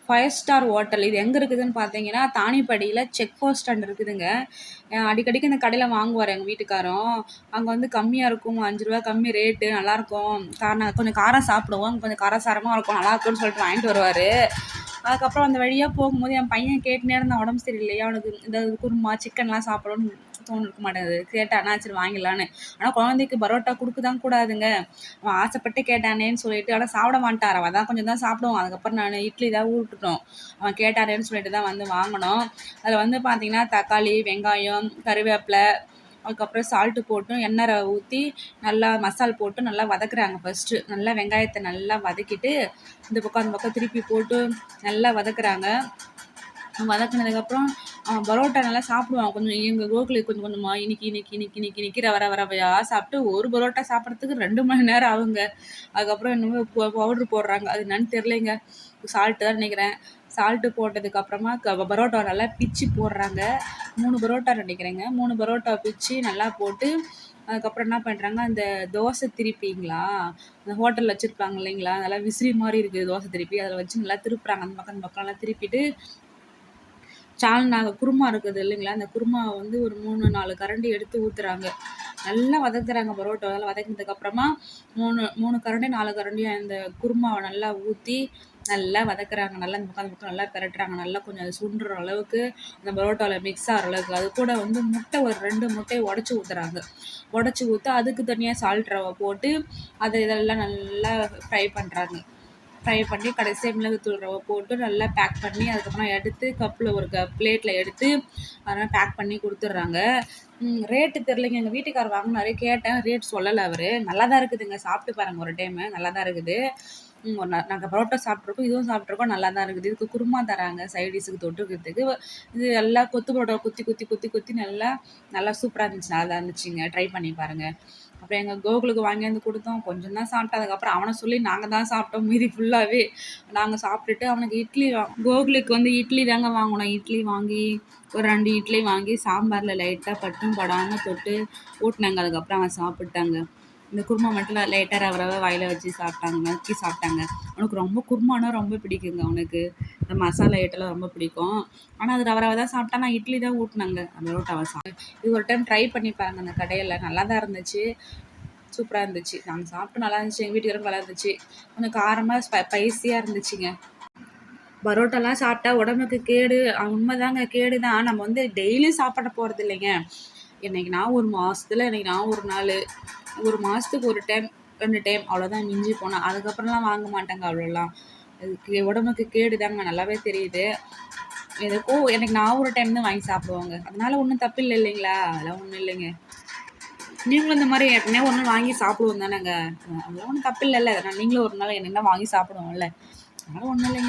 5 star hotel. இது எங்கே இருக்குதுன்னு பார்த்தீங்கன்னா, தானிப்படியில் செக் போஸ்ட் ஸ்டாண்ட் இருக்குதுங்க. அடிக்கடிக்கு இந்த கடையில் வாங்குவார் எங்கள் வீட்டுக்காரும். அங்கே வந்து கம்மியாக இருக்கும், ரூ. 5 கம்மி ரேட்டு, நல்லாயிருக்கும். நாங்கள் கொஞ்சம் காரம் சாப்பிடுவோம், கொஞ்சம் காரசாரமாக இருக்கும், நல்லாயிருக்கும்னு சொல்லிட்டு வாங்கிட்டு வருவார். அதுக்கப்புறம் அந்த வழியாக போகும்போது என் பையன் கேட்டுனே இருந்தான், உடம்பு சரியில்லையா அவனுக்கு, இந்த குருமா சிக்கன்லாம் சாப்பிடணும்னு தோணிருக்க மாட்டேங்குது. கேட்டானா சரி வாங்கிடலான்னு. ஆனால் குழந்தைக்கு பரோட்டா கொடுக்க தான் கூடாதுங்க. அவன் ஆசைப்பட்டு கேட்டானேன்னு சொல்லிட்டு, ஆனால் சாப்பிட மாட்டார். அவன் தான் கொஞ்சம் தான் சாப்பிடுவான். அதுக்கப்புறம் நான் இட்லி தான் ஊட்டுட்டோம். அவன் கேட்டாரேன்னு சொல்லிட்டு தான் வந்து வாங்கினோம். அதில் வந்து பார்த்திங்கன்னா தக்காளி, வெங்காயம், கருவேப்பிலை, அதுக்கப்புறம் சால்ட்டு போட்டு எண்ணெய் ஊற்றி நல்லா மசால் போட்டு நல்லா வதக்குறாங்க. ஃபஸ்ட்டு நல்லா வெங்காயத்தை நல்லா வதக்கிட்டு இந்த பக்கம் அந்த பக்கம் திருப்பி போட்டு நல்லா வதக்குறாங்க. வதக்குனதுக்கப்புறம் பரோட்டா நல்லா சாப்பிடுவான். கொஞ்சம் எங்கள் கோகுலுக்கு கொஞ்சம் கொஞ்சமாக இனிக்கி ரவையாக சாப்பிட்டு ஒரு பரோட்டா சாப்பிட்றதுக்கு 2 மணி நேரம் ஆகுங்க. அதுக்கப்புறம் என்னமோ பவுட்ரு போடுறாங்க, அது என்னன்னு தெரிலைங்க. சால்ட்டு தான் நினைக்கிறேன். சால்ட்டு போட்டதுக்கப்புறமா பரோட்டா நல்லா பிச்சு போடுறாங்க. 3 பரோட்டா நினைக்கிறேங்க. 3 பரோட்டா பிச்சு நல்லா போட்டு அதுக்கப்புறம் என்ன பண்ணுறாங்க, அந்த தோசை திருப்பிங்களா அந்த ஹோட்டலில் வச்சுருப்பாங்க இல்லைங்களா, நல்லா விசிறி மாதிரி இருக்குது தோசை திருப்பி, அதில் வச்சு நல்லா திருப்புறாங்க. அந்த பக்கம் நல்லா திருப்பிட்டு குருமா இருக்குது இல்லைங்களா, அந்த குருமாவை வந்து ஒரு 3-4 கரண்டி எடுத்து ஊற்றுறாங்க. நல்லா வதக்குறாங்க பரோட்டா. அதெல்லாம் வதக்கினதுக்கப்புறமா 3 கரண்டி 4 கரண்டி அந்த குருமாவை நல்லா ஊற்றி நல்லா வதக்குறாங்க. நல்லா அந்த பக்கம் நல்லா பெரட்டுறாங்க. நல்லா கொஞ்சம் அது சுண்டுற அளவுக்கு அந்த பரோட்டாவில் மிக்ஸ் ஆகிற அளவுக்கு. அது கூட வந்து முட்டை ஒரு 2 முட்டையை உடச்சி ஊற்றுறாங்க. உடச்சி ஊற்ற அதுக்கு தனியாக சால்ட் ரவை போட்டு இதெல்லாம் நல்லா ஃப்ரை பண்ணுறாங்க. ஃப்ரை பண்ணி கடைசியாக மிளகுத்தூள் ரவை போட்டு நல்லா பேக் பண்ணி அதுக்கப்புறம் எடுத்து கப்பில் ஒரு பிளேட்டில் எடுத்து அதெல்லாம் பேக் பண்ணி கொடுத்துட்றாங்க. ரேட்டு தெரிலைங்க. எங்கள் வீட்டுக்கார் வாங்கினாரு, கேட்டேன், ரேட் சொல்லலை அவர். நல்லா தான் இருக்குதுங்க, சாப்பிட்டு பாருங்கள் ஒரு டைமு, நல்லா தான் இருக்குது. நாங்கள் பரோட்டா சாப்பிட்ருக்கோம், இதுவும் சாப்பிட்ருக்கோம், நல்லா தான் இருக்குது. இதுக்கு குருமா தராங்க சைடிஷுக்கு தொட்டுக்கிறதுக்கு. இது நல்லா கொத்து பரோட்டா குத்தி நல்லா நல்லா சூப்பராக இருந்துச்சு, நல்லா தான் இருந்துச்சுங்க. ட்ரை பண்ணி பாருங்கள். அப்புறம் எங்கள் கோகுலுக்கு வாங்கியாந்து கொடுத்தோம், கொஞ்சம் தான் சாப்பிட்டோம். அதுக்கப்புறம் அவனை சொல்லி நாங்கள் தான் சாப்பிட்டோம் மீதி ஃபுல்லாகவே. நாங்கள் சாப்பிட்டுட்டு அவனுக்கு கோகுலுக்கு வந்து இட்லி தாங்க வாங்கினோம். இட்லி வாங்கி ஒரு 2 இட்லி வாங்கி சாம்பாரில் லைட்டாக பட்டும் படாமல் தொட்டு ஊட்டினாங்க. அதுக்கப்புறம் அவன் சாப்பிட்டாங்க. இந்த குருமா மட்டும் லைட்டாக ரவை வாயில் வச்சு நக்கி சாப்பிட்டாங்க. அவனுக்கு ரொம்ப குருமானா ரொம்ப பிடிக்குங்க. அவனுக்கு இந்த மசாலா ஐட்டெல்லாம் ரொம்ப பிடிக்கும். ஆனால் அது ரவை தான் சாப்பிட்டா, நான் இட்லி தான் ஊட்டினாங்க பரோட்டாவை இது ஒரு டைம் ட்ரை பண்ணி பாருங்க. அந்த கடையில் நல்லா தான் இருந்துச்சு, சூப்பராக இருந்துச்சு. நாங்கள் சாப்பிட்டு நல்லா இருந்துச்சு, எங்கள் வீட்டுக்காரங்க நல்லா இருந்துச்சு. கொஞ்சம் காரமாக ஸ்பைஸியாக இருந்துச்சுங்க. பரோட்டாலாம் சாப்பிட்டா உடம்புக்கு கேடு, உண்மைதாங்க கேடு தான். நம்ம வந்து டெய்லியும் சாப்பிட போகிறது இல்லைங்க. என்னைக்கு நான் ஒரு மாதத்தில் என்னைக்கு நான் ஒரு நாள், ஒரு மாதத்துக்கு 1 டைம் 2 டைம் அவ்வளோதான் மிஞ்சி போனேன். அதுக்கப்புறம்லாம் வாங்க மாட்டாங்க அவ்வளோலாம். அதுக்கு உடம்புக்கு கேடு தாங்க, நல்லாவே தெரியுது. எதுக்கோ எனக்கு நான் ஒரு டைம் தான் வாங்கி சாப்பிடுவாங்க, அதனால் ஒன்றும் தப்பு இல்லை இல்லைங்களா, அதெல்லாம் ஒன்றும் இல்லைங்க. நீங்களும் இந்த மாதிரி ஏற்கனவே ஒரு நாள் வாங்கி சாப்பிடுவோம் தானேங்க, அதெல்லாம் ஒன்றும் தப்பு இல்லைல்ல. அதனால் நீங்களும் ஒரு நாள் என்ன வாங்கி சாப்பிடுவோம்ல, அதனால் ஒன்றும் இல்லைங்க.